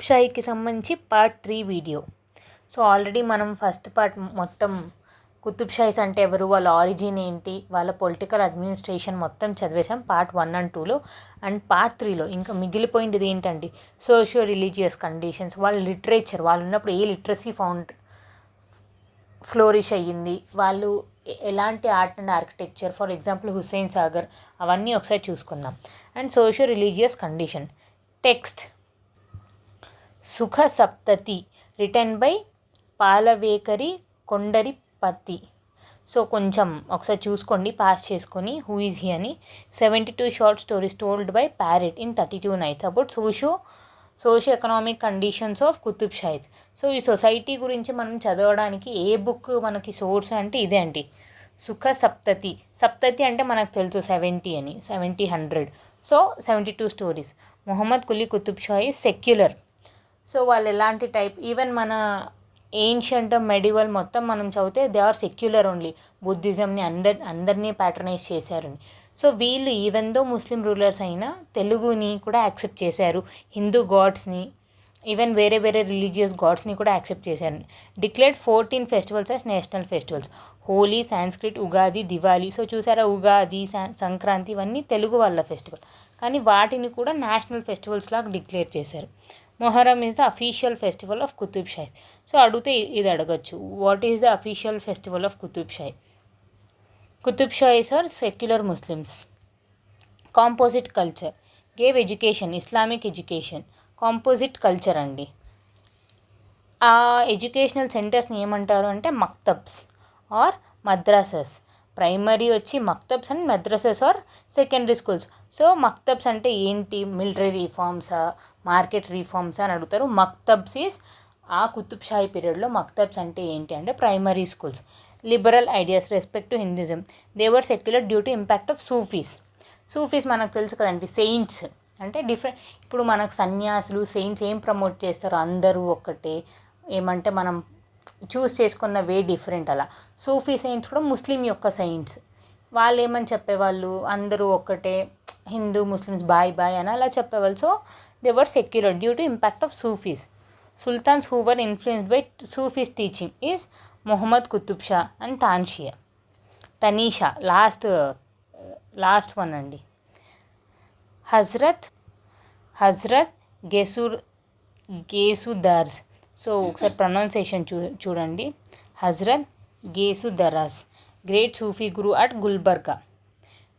షాయికి సంబంధించి part 3 video. So already మనం first part మొత్తం కుతుబ్ షాహీస్ అంటే ఎవరు, వాళ్ళ ఆరిజిన్ ఏంటి, వాళ్ళ పొలిటికల్ అడ్మినిస్ట్రేషన్ మొత్తం చదివేసాం పార్ట్ 1 అండ్ 2లో. అండ్ పార్ట్ 3లో ఇంకా మిగిలిపోయింది ఏంటండి, సోషియో రిలీజియస్ కండిషన్స్, వాళ్ళ లిటరేచర్, వాళ్ళు ఉన్నప్పుడు ఏ లిటరసీ ఫ్లోరిష్ అయ్యింది, వాళ్ళు ఎలాంటి art and architecture, for example Hussain Sagar, అవన్నీ ఒకసారి చూసుకుందాం. And socio religious condition. Text సుఖ సప్తతి రిటర్న్ బై పాలవేకరి కొండరిపతి. సో కొంచెం ఒకసారి చూసుకోండి, పాస్ చేసుకొని హూ ఈజ్ హీ అని. 72 short stories told by parrot in 32 nights about socio economic conditions of Qutb Shahis. So ఈ సొసైటీ గురించి మనం చదవడానికి ఏ బుక్ మనకి సోర్స్ అంటే ఇదే అండి, సుఖ సప్తతి. సప్తతి అంటే మనకు తెలుసు 70 అని, 70 100. So 72 stories. Mohammed Quli Qutb Shahi secular. So వాళ్ళు ఎలాంటి టైప్, ఈవెన్ మన ఏన్షియంట్ మెడివల్ మొత్తం మనం చదివితే దే ఆర్ సెక్యులర్ ఓన్లీ. బుద్ధిజంని అందరినీ ప్యాట్రనైజ్ చేశారని. సో వీళ్ళు ఈవెన్ దో ముస్లిం రూలర్స్ అయినా తెలుగుని కూడా యాక్సెప్ట్ చేశారు, హిందూ గాడ్స్ని, ఈవెన్ వేరే రిలీజియస్ గాడ్స్ని కూడా యాక్సెప్ట్ చేశారు. Declared 14 festivals as national festivals. Holi, Sanskrit, Ugadi, Diwali. So చూసారా, ఉగాది, సంక్రాంతి ఇవన్నీ తెలుగు వాళ్ళ ఫెస్టివల్, కానీ వాటిని కూడా నేషనల్ ఫెస్టివల్స్ లాగా డిక్లేర్ చేశారు. Muharram is the official festival of Qutub Shahi. So అడిగితే ఇది అడగచ్చు, what is the official festival of Qutub Shahi? Qutb Shahis are secular Muslims. Composite culture gave education, Islamic education. Composite culture అండి. ఆ ఎడ్యుకేషనల్ సెంటర్స్ని ఏమంటారు అంటే మక్తబ్స్ ఆర్ మద్రాసస్. ప్రైమరీ వచ్చి maktabs and madrasas are secondary schools. So maktabs అంటే ఏంటి, మిలిటరీ రిఫార్మ్సా, మార్కెట్ రిఫార్మ్సా అని అడుగుతారు. మక్తబ్స్ ఈజ్ ఆ కుతుబ్ షాహీ పీరియడ్లో మక్తబ్స్ అంటే ఏంటి అంటే primary schools. Liberal ideas respect to Hinduism. They were secular due to impact of Sufis మనకు తెలుసు కదండి, సెయింట్స్ అంటే డిఫరెంట్. ఇప్పుడు మనకు సన్యాసులు, సెయింట్స్ ఏం ప్రమోట్ చేస్తారు, అందరూ ఒక్కటే, ఏమంటే మనం చూస్ చేసుకున్న వే డిఫరెంట్. అలా సూఫీ సెయింట్స్ కూడా ముస్లిం యొక్క సెయింట్స్. వాళ్ళు ఏమని చెప్పేవాళ్ళు, అందరూ ఒక్కటే, హిందూ ముస్లిమ్స్ బాయ్ బాయ్ అని అలా చెప్పేవాళ్ళు. So they were secular due to impact of Sufis. Sultans who were influenced by Sufis teaching is Mohammed Qutub Shah and Tanisha. Last one అండి, హజ్రత్ గేసుదార్స్. సో ఒకసారి ప్రొనౌన్సియేషన్ చూడండి, హజ్రత్ గేసుదరాస్, గ్రేట్ సూఫీ గురు అట్ గుల్బర్గా.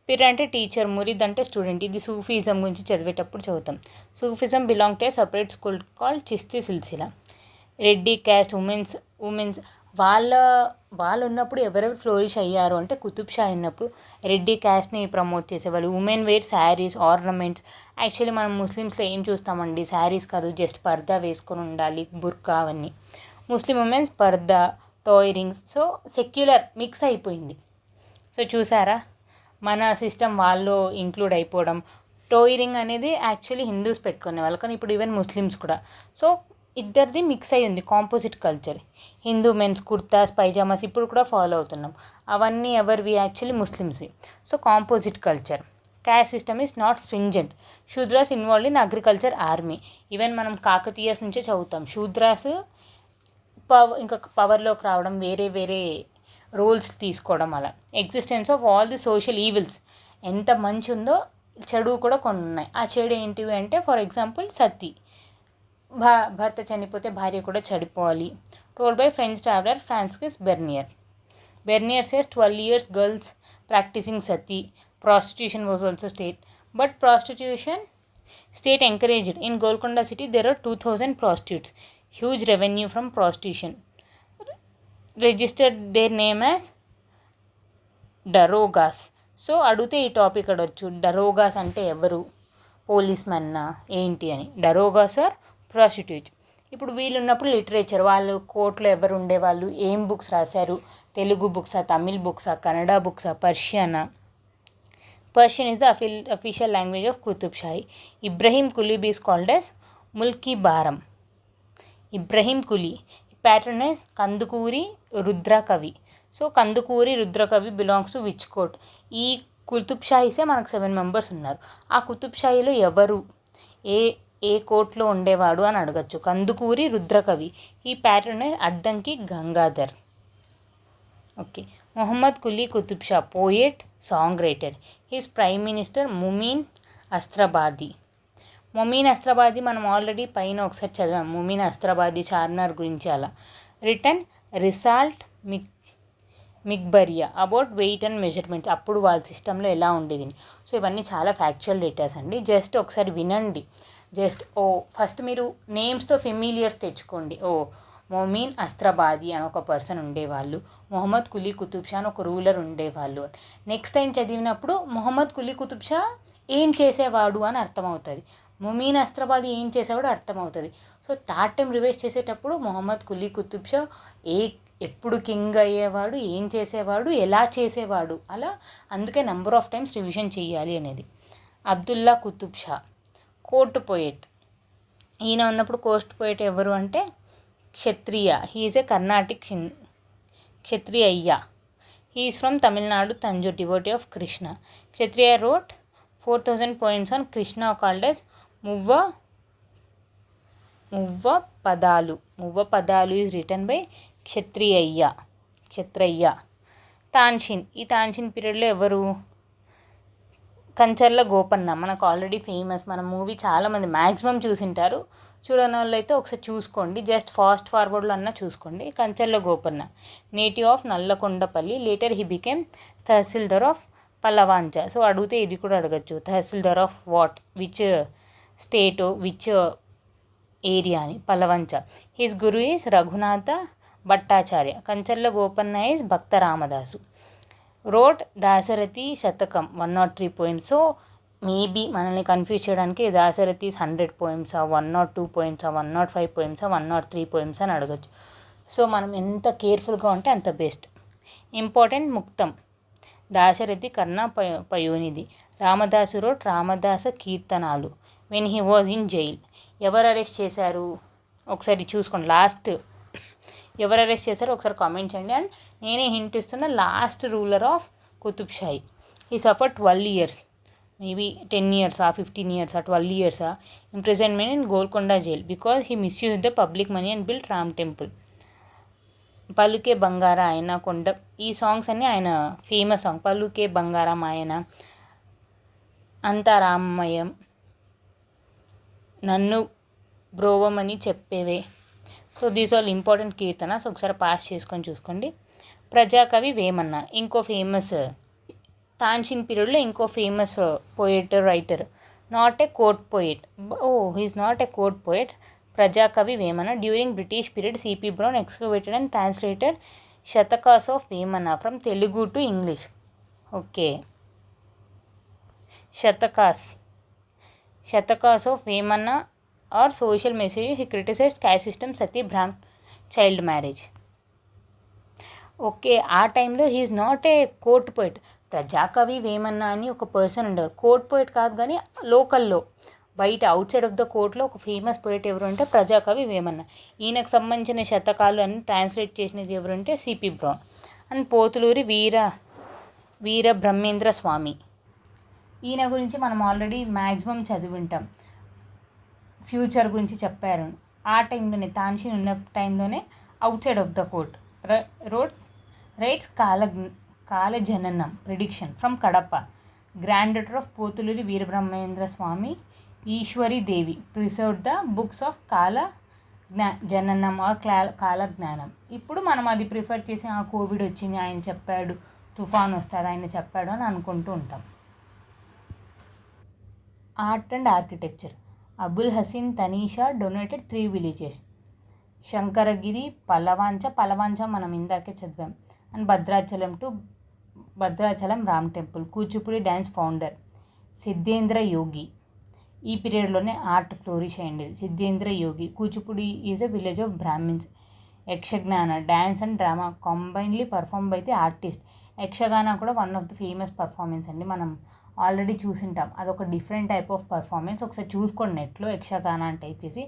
పిర్ అంటే టీచర్, మురీద్ అంటే స్టూడెంట్. ఇది సూఫీజం గురించి చదివేటప్పుడు చదువుతాం. Sufism belong to a separate school called Chishti Silsila. Reddy caste, women's వాళ్ళు ఉన్నప్పుడు ఎవరెవరు ఫ్లోరిష్ అయ్యారు అంటే కుతుబ్ షాహీ ఉన్నప్పుడు రెడ్డి క్యాస్ట్ని ప్రమోట్ చేసేవాళ్ళు. Women wear saris, ornaments. Actually మనం ముస్లిమ్స్లో ఏం చూస్తామండి, శారీస్ కాదు, జస్ట్ పర్దా వేసుకొని ఉండాలి, బుర్కా అవన్నీ. Muslim womens purdah, toe rings. So secular mix అయిపోయింది. సో చూసారా, మన సిస్టమ్ వాళ్ళు ఇంక్లూడ్ అయిపోవడం. టాయ్ రింగ్ అనేది యాక్చువల్లీ హిందూస్ పెట్టుకునేవాళ్ళు, కానీ ఇప్పుడు ఈవెన్ ముస్లిమ్స్ కూడా. సో ఇద్దరిది మిక్స్ అయ్యి ఉంది composite culture. Hindu mens kurtas, pyjamas ఇప్పుడు కూడా ఫాలో అవుతున్నాం. అవన్నీ ఎవరివి, యాక్చువల్లీ ముస్లిమ్స్వి. So composite culture. Caste system is not stringent. Shudras involved in agriculture, army. Even మనం కాకతీయస్ నుంచే చదువుతాం. శూద్రాస్ ఇంకా పవర్లోకి రావడం, వేరే రోల్స్ తీసుకోవడం, అలా. Existence of all the social evils. ఎంత మంచి ఉందో చెడు కూడా కొన్ని ఉన్నాయి. ఆ చెడు ఏంటివి అంటే ఫర్ ఎగ్జాంపుల్ సతీ, భర్త చనిపోతే భార్య కూడా చనిపోవాలి. Told by French traveller Francis Bernier says 12 years girls practicing sati. Prostitution was also state encouraged. In Golconda city there are 2000 prostitutes. Huge revenue from prostitution. Registered their name as darogas. So అడిగితే ఈ topic అడగచ్చు, డరోగాస్ అంటే ఎవరు, police మెన్నా ఏంటి అని. డరోగాస్ are prostitutes. ఇప్పుడు వీళ్ళు ఉన్నప్పుడు లిటరేచర్, వాళ్ళు కోర్టులో ఎవరు ఉండేవాళ్ళు, ఏం బుక్స్ రాశారు, తెలుగు బుక్సా, తమిళ్ బుక్సా, కన్నడ బుక్సా, Persian is the official language of Qutub Shahi. Ibrahim Quli is called as Mulki Baram. Ibrahim Quli patronize Kandukuri Rudrakavi. So Kandukuri Rudrakavi belongs to which court? ఈ కుతుబ్ షాహీసే మనకు 7 members ఉన్నారు. ఆ కుతుబ్ షాహీలో ఎవరు, ఏ కోర్టులో ఉండేవాడు అని అడగచ్చు. కందుకూరి రుద్రకవి. ఈ pattern Addanki Gangadhar. Okay. Mohammed Quli Qutub Shah, poet, song writer. His prime minister Momin Astrabadi. Momin Astrabadi మనం ఆల్రెడీ పైన ఒకసారి చదివాం. ముమీన్ అస్త్రబాది చార్మినార్ గురించి అలా. Written Risalat Miqdariya about weight and measurements. అప్పుడు వాళ్ళ సిస్టంలో ఎలా ఉండేది. సో ఇవన్నీ చాలా ఫ్యాక్చువల్ డేటాస్ అండి. జస్ట్ ఒకసారి వినండి. జస్ట్ ఫస్ట్ మీరు నేమ్స్తో ఫెమిలియర్స్ తెచ్చుకోండి. మొమీన్ అస్త్రబాది అని ఒక పర్సన్ ఉండేవాళ్ళు, మొహమ్మద్ కులీ కుతుబ్ షా అని ఒక రూలర్ ఉండేవాళ్ళు. నెక్స్ట్ టైం చదివినప్పుడు మొహమ్మద్ కులీ కుతుబ్ షా ఏం చేసేవాడు అని అర్థమవుతుంది, మొమీన్ అస్త్రబాది ఏం చేసేవాడు అర్థమవుతుంది. సో థర్డ్ టైం రివైజ్ చేసేటప్పుడు మొహమ్మద్ కులీ కుతుబ్ షా ఎప్పుడు కింగ్ అయ్యేవాడు, ఏం చేసేవాడు, ఎలా చేసేవాడు, అలా అందుకే నెంబర్ ఆఫ్ టైమ్స్ రివిజన్ చేయాలి అనేది. Abdullah Qutub Shah court poet. ఈయన ఉన్నప్పుడు కోస్ట్ పోయెట్ ఎవరు అంటే Kshetrayya. He is a Carnatic Kshetrayya. He is from Tamil Nadu, Tanjore, devotee of Krishna. Kshetrayya wrote 4000 poems on Krishna called as Muvva Padalu. Muvva Padalu is written by Kshetrayya. Tanashah. ఈ తాన్షిన్ పీరియడ్లో ఎవరు? కంచర్ల గోపన్న. మనకు ఆల్రెడీ ఫేమస్. మన మూవీ చాలామంది మ్యాక్సిమం చూసింటారు. చూడని వాళ్ళు అయితే ఒకసారి చూసుకోండి. జస్ట్ ఫాస్ట్ ఫార్వర్డ్లో అన్నా చూసుకోండి. Kancharla Gopanna, native of Nallakondapalli. Later he became tahsildar of Palvancha. So అడిగితే ఇది కూడా అడగచ్చు, tahsildar of what, which state, which area అని. Palvancha. His guru is Raghunatha Bhattacharya. Kancharla Gopanna is Bhakta Ramadasu. Wrote Dasarathi Satakam 103 poems. So maybe మనల్ని కన్ఫ్యూజ్ చేయడానికి Dasarathi 100 poems, 102 poems, 105 poems, 103 poems అని అడగచ్చు. సో మనం ఎంత కేర్ఫుల్గా ఉంటే అంత బెస్ట్. ఇంపార్టెంట్ ముక్తం. Dasarathi Karuna Payonidhi. Ramadasu wrote Ramadasa Keertanalu. When he was in jail. ఎవరు అరెస్ట్ చేశారు ఒకసారి చూసుకోండి. లాస్ట్ ఎవరు అరెస్ట్ చేశారో ఒకసారి కామెంట్ చేయండి. అండ్ నేనే హింట్ ఇస్తున్న last ruler of Qutub Shahi. He suffer 12 years, maybe 10 years, 15 years, 12 years imprisonment in Golconda jail because he misuse the public money and build Ram temple. Paluke Bangara ఆయన కొండ. ఈ సాంగ్స్ అన్నీ ఆయన ఫేమస్ సాంగ్. పలుకే బంగారం ఆయన, అంతా రామమయం, నన్ను బ్రోవమని చెప్పేవే. So these all important keertana. So ఒకసారి పాస్ చేసుకొని చూసుకోండి. ప్రజాకవి వేమన్న ఇంకో ఫేమస్. తాన్షిన్ పీరియడ్లో ఇంకో famous poet writer. Not a court poet. He is not a court poet. Prajakavi Vemana. During British period C P Brown excavated and translated satakas of Vemana from Telugu to English. Okay. Satakas of Vemana are social message. He criticized caste system, sati, Brahmin child marriage. Okay. ఆ టైంలో he's not a court poet. Prajakavi Vemanna అని ఒక person ఉండేవారు. Court poet కాదు కానీ లోకల్లో బయట out side of the కోర్ట్లో ఒక ఫేమస్ పోయిట్ ఎవరు అంటే ప్రజాకవి వేమన్న. ఈయనకు సంబంధించిన శతకాలు అన్ని ట్రాన్స్లేట్ చేసినది ఎవరు అంటే CP brown. And Pothuluri Veera Brahmendra స్వామి. ఈయన గురించి మనం ఆల్రెడీ మ్యాక్సిమం చదివి ఉంటాం. ఫ్యూచర్ గురించి చెప్పారు. ఆ టైంలోనే తాన్షిన్ ఉన్న టైంలోనే outside of the court writes Kalagnanam prediction from Kadapa. Granddaughter of Pothuluri Veerabrahmendra Swami Eshwari Devi preserved the books of Jananam or Kalagnanam. ఇప్పుడు మనం అది ప్రిఫర్ చేసి కోవిడ్ వచ్చింది ఆయన చెప్పాడు, తుఫాన్ వస్తుంది ఆయన చెప్పాడు అని అనుకుంటూ ఉంటాం. Art and architecture. Abul Hasan Tanisha donated 3 villages. Shankaragiri, Palvancha మనం ఇందాకే చదివాం. And Bhadrachalam Ram temple. Kuchipudi dance founder Siddhendra Yogi. ఈ పీరియడ్లోనే ఆర్ట్ ఫ్లోరిష్ అయింది. Siddhendra Yogi. Kuchipudi is a village of Brahmins. Yakshagana dance and drama combinely perform by the artist. Yakshagana కూడా one of the famous performance అండి. మనం ఆల్రెడీ చూసింటాం. అదొక డిఫరెంట్ టైప్ ఆఫ్ పర్ఫార్మెన్స్. ఒకసారి చూసుకోండి నెట్లో యక్షగాన అని టైప్ చేసి.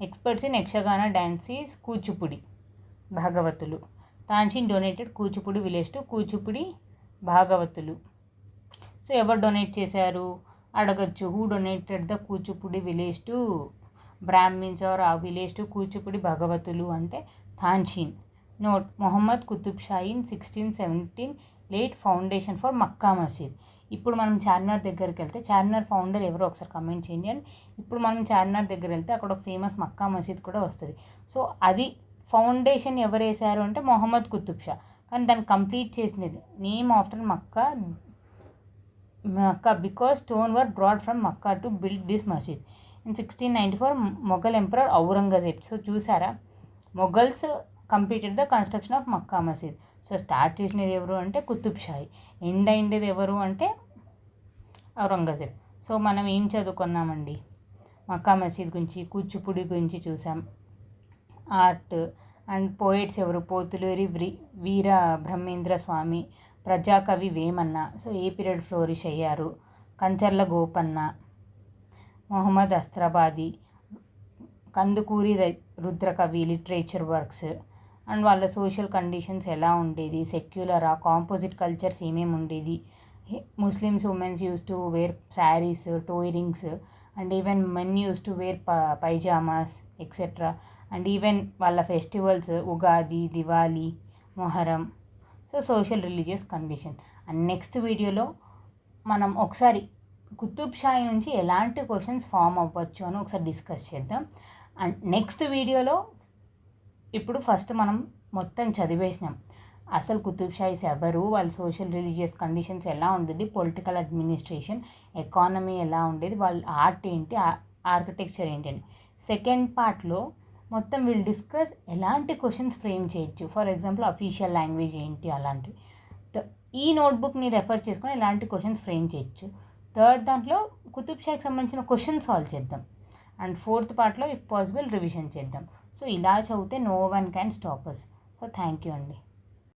Experts in Yakshagana dance is Kuchipudi Bhagavatulu. Tanashah donated Kuchipudi village to Kuchipudi Bhagavatulu. So ఎవరు డొనేట్ చేశారు అడగచ్చు. Who donated the Kuchipudi village to Brahmins or ఆ విలేజ్ టు కూచిపూడి భగవతులు అంటే Tanashah. Note: Mohammed Qutub Shah in 1617 laid foundation for Mecca Masjid. ఇప్పుడు మనం చార్మినార్ దగ్గరికి వెళ్తే చార్మినార్ ఫౌండర్ ఎవరో ఒకసారి కమెంట్ చేయండి. అండ్ ఇప్పుడు మనం చార్మినార్ దగ్గర వెళ్తే అక్కడ ఒక ఫేమస్ మక్కా మసీద్ కూడా వస్తుంది. సో అది ఫౌండేషన్ ఎవరు వేశారు అంటే మొహమ్మద్ కుతుబ్ షా. కానీ దాన్ని కంప్లీట్ చేసినది name after Mecca because stone were brought from Mecca to build this Masjid in 1694 Mughal emperor Aurangzeb. So చూసారా, Mughals completed the construction of Mecca Masjid. So start చేసినది ఎవరు అంటే కుతుబ్ షాహి, ఎండ్ అయిండేది ఎవరు అంటే ఔరంగజేబ్. సో మనం ఏం చదువుకున్నామండి, మక్కా మసీద్ గురించి, కూచిపూడి గురించి చూసాం, ఆర్ట్ అండ్ పోయిట్స్ ఎవరు, పోతులూరి వీర బ్రహ్మేంద్ర స్వామి, ప్రజాకవి వేమన్న. సో ఏ పీరియడ్ ఫ్లోరిష్ అయ్యారు, Kancharla Gopanna, Mohammed Astrabadi, Kandukuri Rudrakavi literature works and వాళ్ళ సోషల్ కండిషన్స్ ఎలా ఉండేది, సెక్యులరా, కాంపోజిట్ కల్చర్స్ ఏమేమి ఉండేది, Muslims womens used to wear saris, toe rings and even men used to wear pyjamas etcetera. And even వాళ్ళ festivals Ugadi, Diwali, Muharram. So social religious condition. And next వీడియోలో మనం ఒకసారి కుతుబ్ షాహి నుంచి ఎలాంటి క్వశ్చన్స్ ఫామ్ అవ్వచ్చు అని ఒకసారి డిస్కస్ చేద్దాం. అండ్ నెక్స్ట్ వీడియోలో ఇప్పుడు ఫస్ట్ మనం మొత్తం చదివేసినాం, అసలు కుతుబ్ షాహీస్ ఎవరు, వాళ్ళ సోషల్ రిలీజియస్ కండిషన్స్ ఎలా ఉండేది, పొలిటికల్ అడ్మినిస్ట్రేషన్, ఎకానమీ ఎలా ఉండేది, వాళ్ళ ఆర్ట్ ఏంటి, ఆర్కిటెక్చర్ ఏంటని. సెకండ్ పార్ట్లో మొత్తం వీళ్ళు డిస్కస్ ఎలాంటి క్వశ్చన్స్ ఫ్రేమ్ చేయొచ్చు, ఫర్ ఎగ్జాంపుల్ అఫీషియల్ లాంగ్వేజ్ ఏంటి అలాంటివి. ఈ నోట్బుక్ని రెఫర్ చేసుకొని ఎలాంటి క్వశ్చన్స్ ఫ్రేమ్ చేయొచ్చు. థర్డ్ దాంట్లో కుతుబ్ షాహీకి సంబంధించిన క్వశ్చన్ సాల్వ్ చేద్దాం. అండ్ ఫోర్త్ పార్ట్లో ఇఫ్ పాసిబుల్ రివిజన్ చేద్దాం. సో ఇలా చదివితే no one can stop us. So thank you అండి.